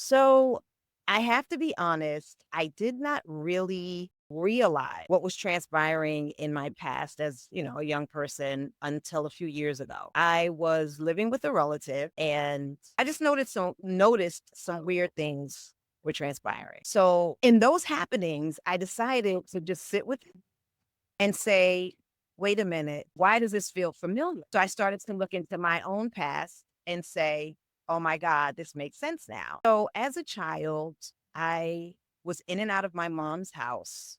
So I have to be honest, I did not really realize what was transpiring in my past as, a young person until a few years ago. I was living with a relative and I just noticed some weird things were transpiring. So in those happenings, I decided to just sit with it and say, wait a minute, why does this feel familiar? So I started to look into my own past and say, oh my God, this makes sense now. So as a child, I was in and out of my mom's house.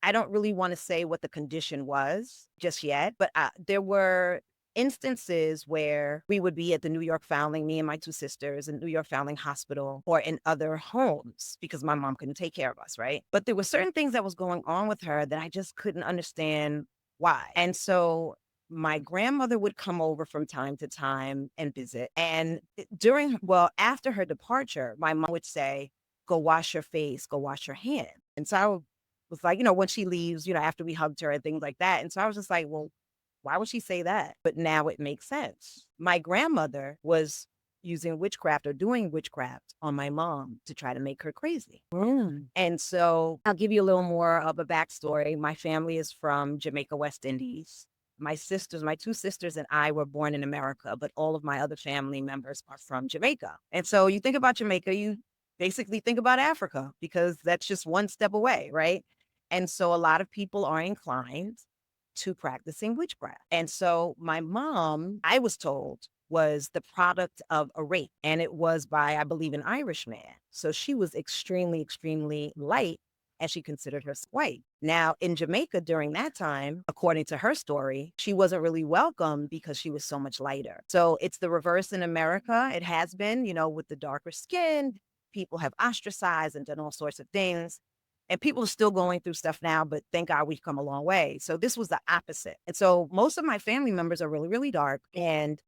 I don't really want to say what the condition was just yet, but there were instances where we would be at the New York Foundling, me and my two sisters, in New York Foundling Hospital or in other homes because my mom couldn't take care of us, right? But there were certain things that was going on with her that I just couldn't understand why. And so my grandmother would come over from time to time and visit. And after her departure, my mom would say, go wash your face, go wash your hands. And so was like, when she leaves, after we hugged her and things like that. And so I was just like, well, why would she say that? But now it makes sense. My grandmother was using witchcraft or doing witchcraft on my mom to try to make her crazy. And so I'll give you a little more of a backstory. My family is from Jamaica, West Indies. My two sisters and I were born in America, but all of my other family members are from Jamaica. And so you think about Jamaica, you basically think about Africa because that's just one step away, right? And so a lot of people are inclined to practicing witchcraft. And so my mom, I was told, was the product of a rape, and it was by, I believe, an Irish man. So she was extremely, extremely light, and she considered herself white. Now, in Jamaica during that time, according to her story, she wasn't really welcome because she was so much lighter. So it's the reverse in America. It has been, with the darker skin, people have ostracized and done all sorts of things. And people are still going through stuff now, but thank God we've come a long way. So this was the opposite. And so most of my family members are really, really dark. And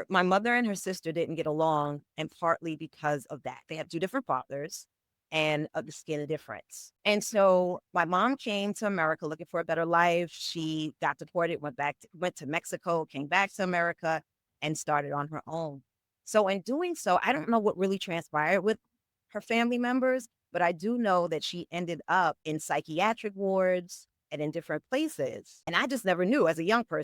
my mother and her sister didn't get along, and partly because of that. They have two different fathers and of the skin difference. And so my mom came to America looking for a better life. She got deported, went to Mexico, came back to America, and started on her own. So in doing so, I don't know what really transpired with her family members, but I do know that she ended up in psychiatric wards and in different places. And I just never knew as a young person.